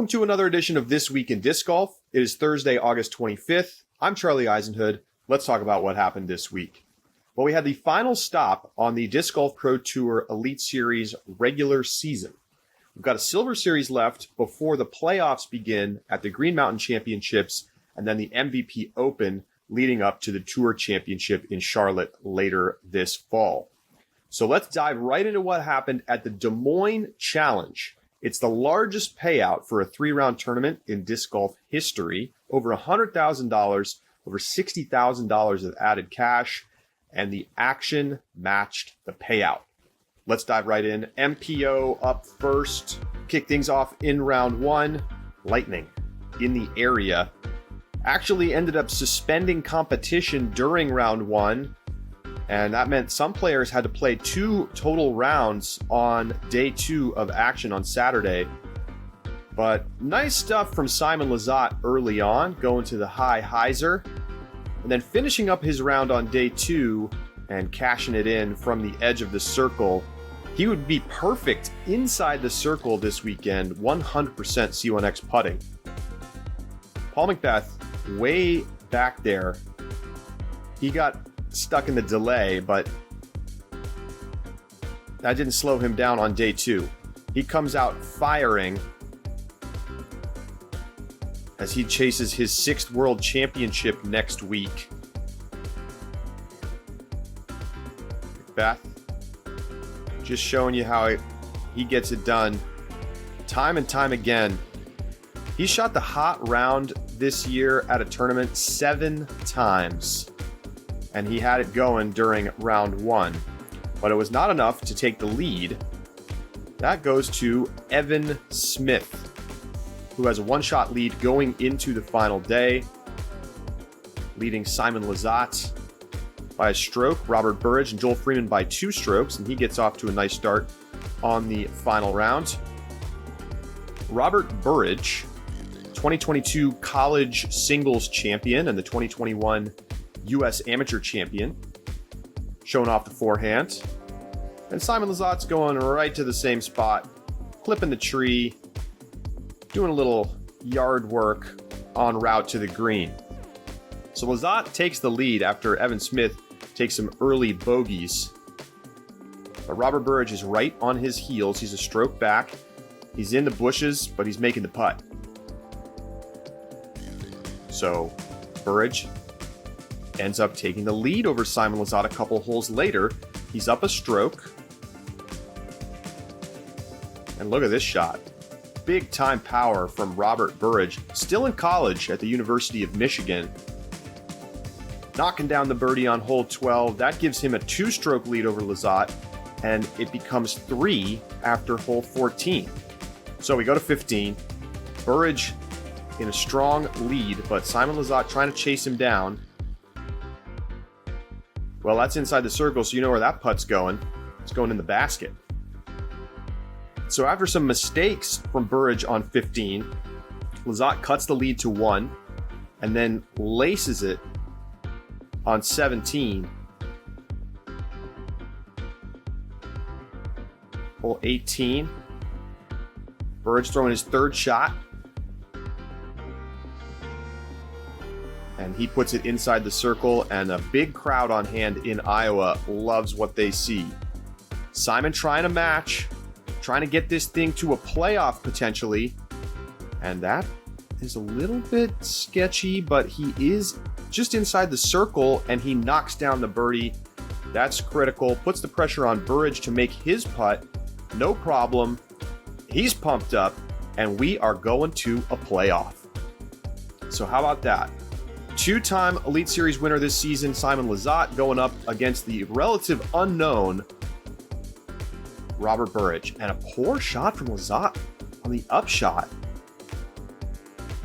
Welcome to another edition of This Week in Disc Golf. It is Thursday, August 25th. I'm Charlie Eisenhood. Let's talk about what happened this week. Well, we had the final stop on the Disc Golf Pro Tour Elite Series regular season. We've got a Silver Series left before the playoffs begin at the Green Mountain Championships and then the MVP Open leading up to the Tour Championship in Charlotte later this fall. So let's dive right into what happened at the Des Moines Challenge. It's the largest payout for a three-round tournament in disc golf history, over $100,000, over $60,000 of added cash, and the action matched the payout. Let's dive right in. MPO up first. Kick things off in round one. Lightning in the area actually ended up suspending competition during round one, and that meant some players had to play 2 total rounds on day 2 of action on Saturday. But nice stuff from Simon Lizotte early on, going to the high hyzer, and then finishing up his round on day 2 and cashing it in from the edge of the circle. He would be perfect inside the circle this weekend, 100% C1X putting. Paul McBeth, way back there, he got stuck in the delay, but that didn't slow him down on day 2. He comes out firing as he chases his 6th World Championship next week. Macbeth, just showing you how he gets it done time and time again. He shot the hot round this year at a tournament 7 times. And he had it going during round 1. But it was not enough to take the lead. That goes to Evan Smith, who has a 1-shot lead going into the final day, leading Simon Lizotte by a stroke, Robert Burridge and Joel Freeman by 2 strokes, and he gets off to a nice start on the final round. Robert Burridge, 2022 college singles champion and the 2021 U.S. Amateur Champion, showing off the forehand. And Simon Lizotte's going right to the same spot, clipping the tree, doing a little yard work en route to the green. So Lizotte takes the lead after Evan Smith takes some early bogeys. But Robert Burridge is right on his heels. He's a stroke back. He's in the bushes, but he's making the putt. So Burridge ends up taking the lead over Simon Lizotte a couple holes later. He's up a stroke. And look at this shot. Big time power from Robert Burridge, still in college at the University of Michigan. Knocking down the birdie on hole 12. That gives him a 2-stroke lead over Lizotte, and it becomes 3 after hole 14. So we go to 15. Burridge in a strong lead, but Simon Lizotte trying to chase him down. Well, that's inside the circle, so you know where that putt's going. It's going in the basket. So after some mistakes from Burridge on 15, Lizotte cuts the lead to 1 and then laces it on 17. Hole 18. Burridge throwing his 3rd shot. And he puts it inside the circle, and a big crowd on hand in Iowa loves what they see. Simon trying to match, trying to get this thing to a playoff potentially. And that is a little bit sketchy, but he is just inside the circle, and he knocks down the birdie. That's critical. Puts the pressure on Burridge to make his putt. No problem. He's pumped up, and we are going to a playoff. So how about that? 2-time Elite Series winner this season, Simon Lizotte, going up against the relative unknown Robert Burridge. And a poor shot from Lizotte on the upshot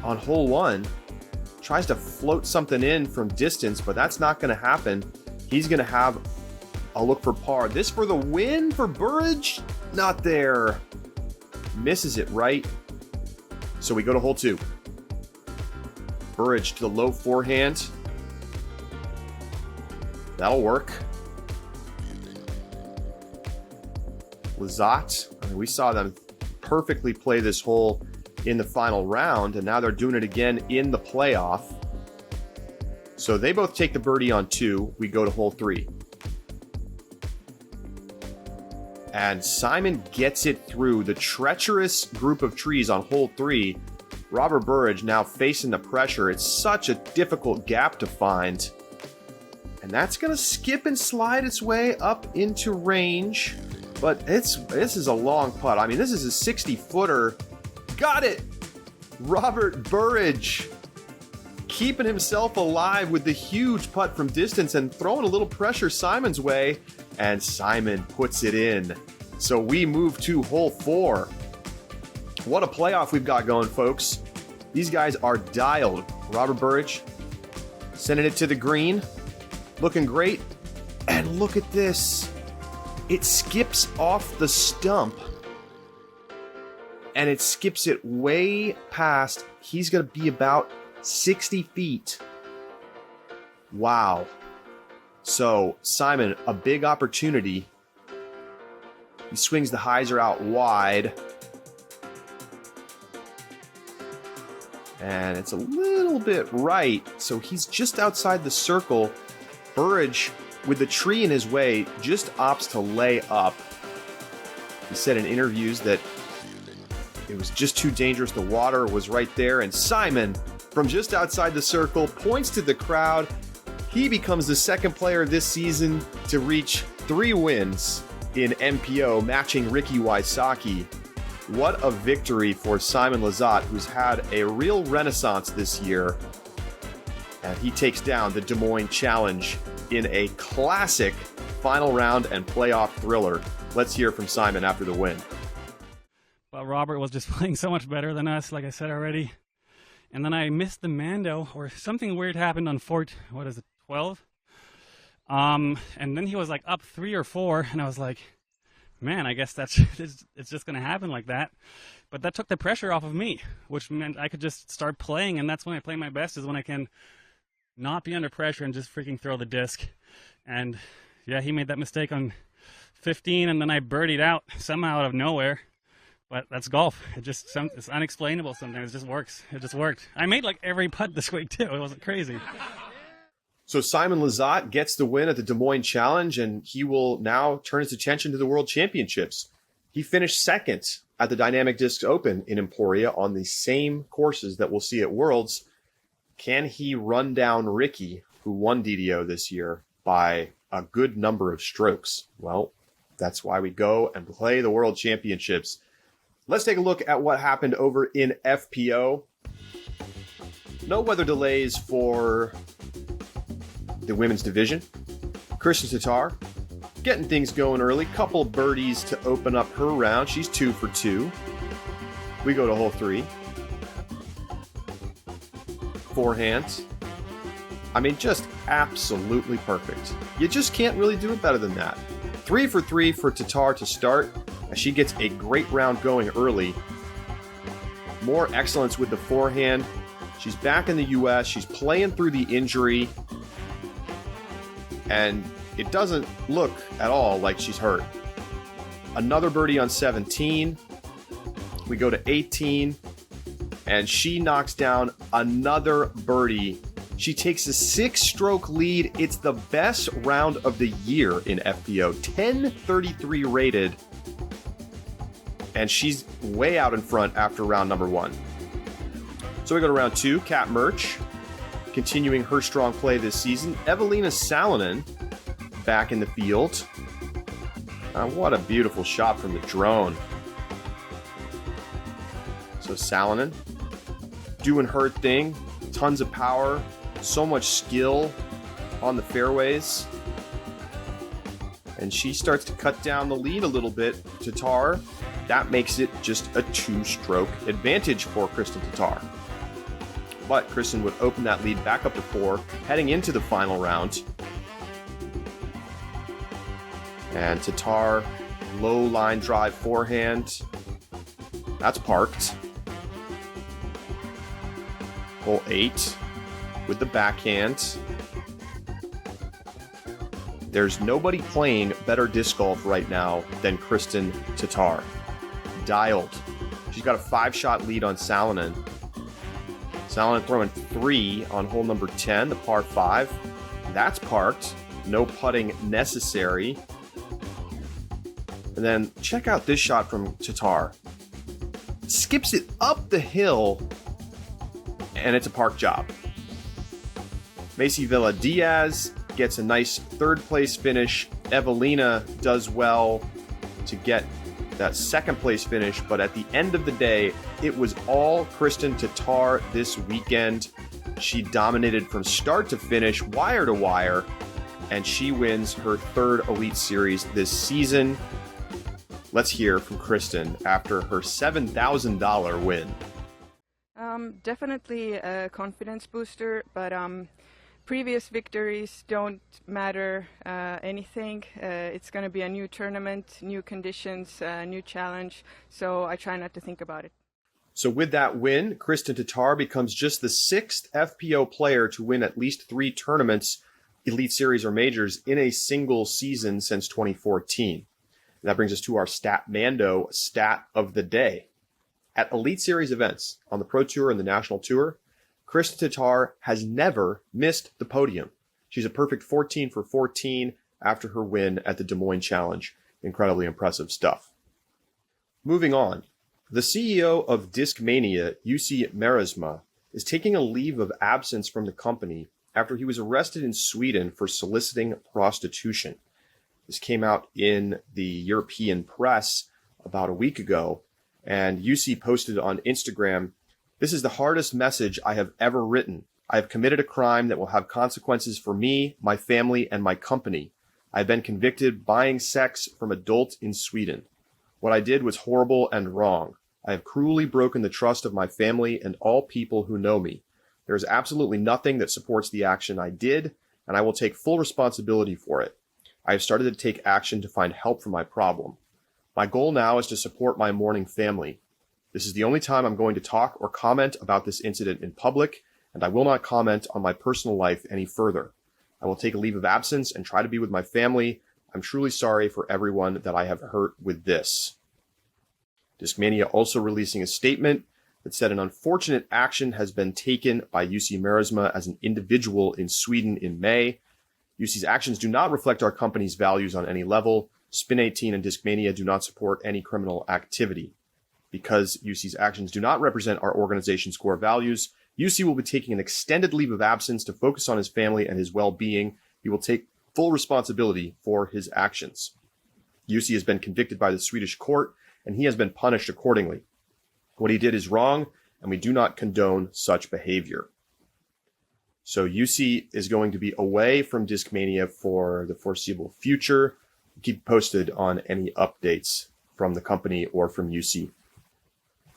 on hole 1. Tries to float something in from distance, but that's not going to happen. He's going to have a look for par. This for the win for Burridge? Not there. Misses it right. So we go to hole 2. Burridge to the low forehand. That'll work. Lizotte, we saw them perfectly play this hole in the final round, and now they're doing it again in the playoff. So they both take the birdie on 2. We go to hole 3. And Simon gets it through the treacherous group of trees on hole 3. Robert Burridge now facing the pressure. It's such a difficult gap to find. And that's going to skip and slide its way up into range. But this is a long putt. I mean, this is a 60-footer. Got it! Robert Burridge keeping himself alive with the huge putt from distance and throwing a little pressure Simon's way. And Simon puts it in. So we move to hole 4. What a playoff we've got going, folks. These guys are dialed. Robert Burridge sending it to the green. Looking great. And look at this. It skips off the stump. And it skips it way past. He's going to be about 60 feet. Wow. So, Simon, a big opportunity. He swings the hyzer out wide. And it's a little bit right. So he's just outside the circle. Burridge, with the tree in his way, just opts to lay up. He said in interviews that it was just too dangerous. The water was right there. And Simon, from just outside the circle, points to the crowd. He becomes the second player this season to reach 3 wins in MPO, matching Ricky Wysocki. What a victory for Simon Lizotte, who's had a real renaissance this year. And he takes down the Des Moines Challenge in a classic final round and playoff thriller. Let's hear from Simon after the win. Well, Robert was just playing so much better than us, like I said already. And then I missed the Mando, or something weird happened on 12? And then he was like up 3 or 4, and I was like, man, I guess it's just going to happen like that. But that took the pressure off of me, which meant I could just start playing, and that's when I play my best, is when I can not be under pressure and just freaking throw the disc. And yeah, he made that mistake on 15, and then I birdied out somehow out of nowhere. But that's golf. It's unexplainable sometimes. It just works. It just worked. I made like every putt this week too. It wasn't crazy. So Simon Lizotte gets the win at the Des Moines Challenge, and he will now turn his attention to the World Championships. He finished second at the Dynamic Discs Open in Emporia on the same courses that we'll see at Worlds. Can he run down Ricky, who won DDO this year, by a good number of strokes? Well, that's why we go and play the World Championships. Let's take a look at what happened over in FPO. No weather delays for the women's division. Kristin Tattar getting things going early. Couple birdies to open up her round. She's 2 for 2. We go to hole 3. Forehand. I mean, just absolutely perfect. You just can't really do it better than that. 3 for 3 for Tattar to start. She gets a great round going early. More excellence with the forehand. She's back in the U.S. She's playing through the injury. And it doesn't look at all like she's hurt. Another birdie on 17. We go to 18. And she knocks down another birdie. She takes a 6-stroke lead. It's the best round of the year in FPO. 1033 rated. And she's way out in front after round number 1. So we go to round 2. Kat Murch, continuing her strong play this season. Evelina Salonen back in the field. What a beautiful shot from the drone. So Salonen doing her thing. Tons of power. So much skill on the fairways. And she starts to cut down the lead a little bit. Tattar. That makes it just a 2-stroke advantage for Kristin Tattar. But Kristin would open that lead back up to 4, heading into the final round. And Tattar, low line drive forehand. That's parked. Hole 8 with the backhand. There's nobody playing better disc golf right now than Kristin Tattar. Dialed. She's got a 5-shot lead on Salonen. Salonen throwing 3 on hole number 10, the par 5. That's parked. No putting necessary. And then check out this shot from Tatar. Skips it up the hill, and it's a park job. Macy Villa Diaz gets a nice third-place finish. Evelina does well to get that second-place finish, but at the end of the day, it was all Kristin Tatar this weekend. She dominated from start to finish, wire to wire, and she wins her 3rd Elite Series this season. Let's hear from Kristin after her $7,000 win. Definitely a confidence booster, but previous victories don't matter anything. It's going to be a new tournament, new conditions, new challenge, so I try not to think about it. So with that win, Kristin Tatar becomes just the 6th FPO player to win at least 3 tournaments, Elite Series or Majors, in a single season since 2014. And that brings us to our Statmando stat of the day. At Elite Series events on the Pro Tour and the National Tour, Kristin Tatar has never missed the podium. She's a perfect 14 for 14 after her win at the Des Moines Challenge. Incredibly impressive stuff. Moving on, the CEO of Discmania, Jussi Meresma, is taking a leave of absence from the company after he was arrested in Sweden for soliciting prostitution. This came out in the European press about a week ago, and Jussi posted on Instagram, "This is the hardest message I have ever written. I have committed a crime that will have consequences for me, my family, and my company. I have been convicted buying sex from adults in Sweden. What I did was horrible and wrong. I have cruelly broken the trust of my family and all people who know me. There is absolutely nothing that supports the action I did, and I will take full responsibility for it. I have started to take action to find help for my problem. My goal now is to support my mourning family. This is the only time I'm going to talk or comment about this incident in public, and I will not comment on my personal life any further. I will take a leave of absence and try to be with my family. I'm truly sorry for everyone that I have hurt with this." Discmania also releasing a statement that said an unfortunate action has been taken by Jussi Meresma as an individual in Sweden in May. Jussi's actions do not reflect our company's values on any level. Spin 18 and Discmania do not support any criminal activity. Because Jussi's actions do not represent our organization's core values, Jussi will be taking an extended leave of absence to focus on his family and his well-being. He will take full responsibility for his actions. Jussi has been convicted by the Swedish court, and he has been punished accordingly. What he did is wrong, and we do not condone such behavior. So Jussi is going to be away from Discmania for the foreseeable future. Keep posted on any updates from the company or from Jussi.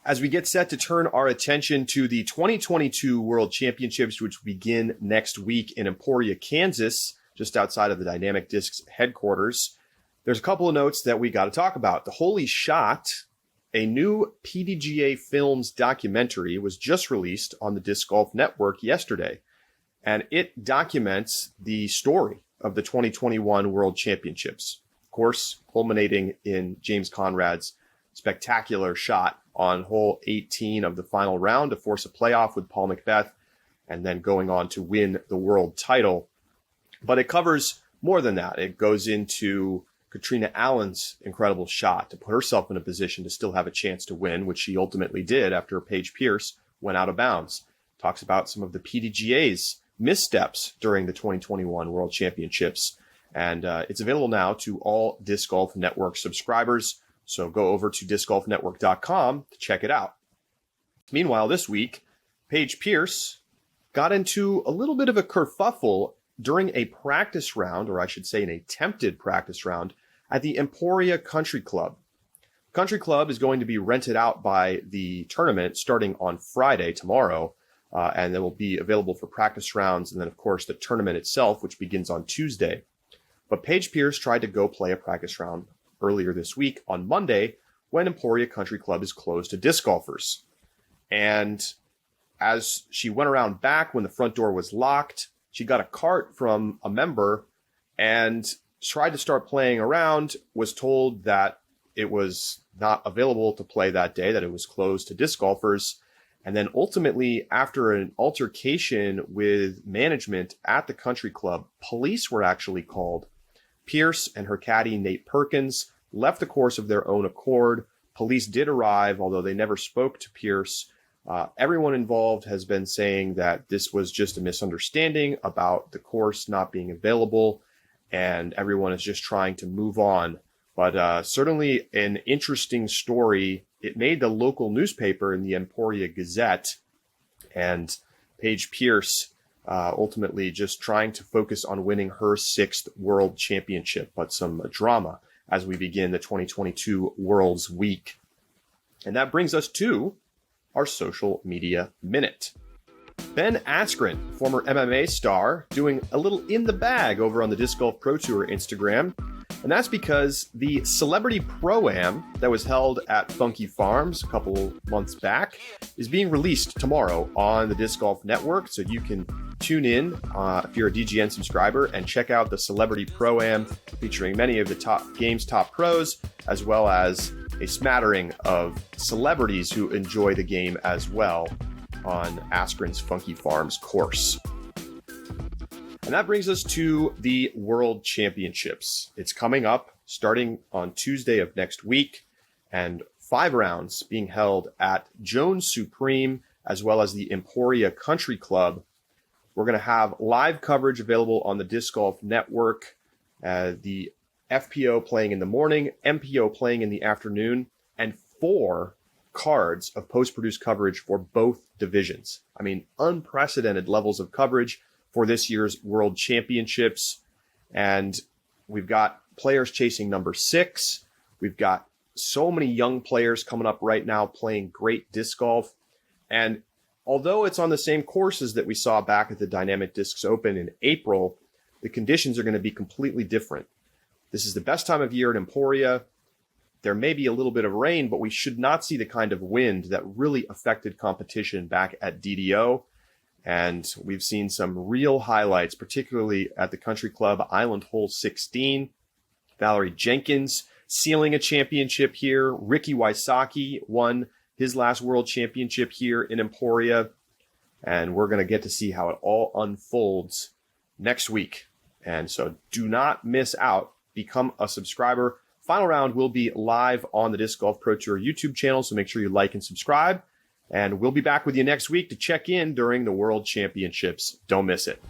As we get set to turn our attention to the 2022 World Championships, which begin next week in Emporia, Kansas, just outside of the Dynamic Discs headquarters, there's a couple of notes that we got to talk about. The Holy Shot, a new PDGA Films documentary, was just released on the Disc Golf Network yesterday, and it documents the story of the 2021 World Championships. Of course, culminating in James Conrad's spectacular shot on hole 18 of the final round to force a playoff with Paul McBeth, and then going on to win the world title. But it covers more than that. It goes into Katrina Allen's incredible shot to put herself in a position to still have a chance to win, which she ultimately did after Paige Pierce went out of bounds. Talks about some of the PDGA's missteps during the 2021 World Championships. And it's available now to all Disc Golf Network subscribers. So go over to discgolfnetwork.com to check it out. Meanwhile, this week, Paige Pierce got into a little bit of a kerfuffle during a practice round, or I should say an attempted practice round, at the Emporia Country Club. Country Club is going to be rented out by the tournament starting on Friday, tomorrow, and it will be available for practice rounds, and then, of course, the tournament itself, which begins on Tuesday. But Paige Pierce tried to go play a practice round earlier this week on Monday when Emporia Country Club is closed to disc golfers. And as she went around back when the front door was locked, she got a cart from a member and tried to start playing around, was told that it was not available to play that day, that it was closed to disc golfers. And then ultimately, after an altercation with management at the country club, police were actually called. Pierce and her caddy, Nate Perkins, left the course of their own accord. Police did arrive, although they never spoke to Pierce. Everyone involved has been saying that this was just a misunderstanding about the course not being available, and everyone is just trying to move on. But certainly an interesting story. It made the local newspaper in the Emporia Gazette, and Paige Pierce ultimately just trying to focus on winning her 6th World Championship, but some drama as we begin the 2022 Worlds Week. And that brings us to our social media minute. Ben Askren, former MMA star, doing a little in the bag over on the Disc Golf Pro Tour Instagram. And that's because the Celebrity Pro-Am that was held at Funky Farms a couple months back is being released tomorrow on the Disc Golf Network. So you can tune in if you're a DGN subscriber and check out the Celebrity Pro-Am featuring many of the top pros, as well as a smattering of celebrities who enjoy the game as well on Askren's Funky Farms course. And that brings us to the World Championships. It's coming up starting on Tuesday of next week, and 5 rounds being held at Jones Supreme as well as the Emporia Country Club. We're going to have live coverage available on the Disc Golf Network, the FPO playing in the morning, MPO playing in the afternoon, and 4 cards of post-produced coverage for both divisions. I mean, unprecedented levels of coverage for this year's World Championships. And we've got players chasing number 6. We've got so many young players coming up right now playing great disc golf. And although it's on the same courses that we saw back at the Dynamic Discs Open in April, the conditions are going to be completely different. This is the best time of year at Emporia. There may be a little bit of rain, but we should not see the kind of wind that really affected competition back at DDO. And we've seen some real highlights, particularly at the Country Club Island Hole 16. Valerie Jenkins sealing a championship here. Ricky Wysocki won his last World Championship here in Emporia. And we're going to get to see how it all unfolds next week. And so do not miss out. Become a subscriber. Final round will be live on the Disc Golf Pro Tour YouTube channel, so make sure you like and subscribe. And we'll be back with you next week to check in during the World Championships. Don't miss it.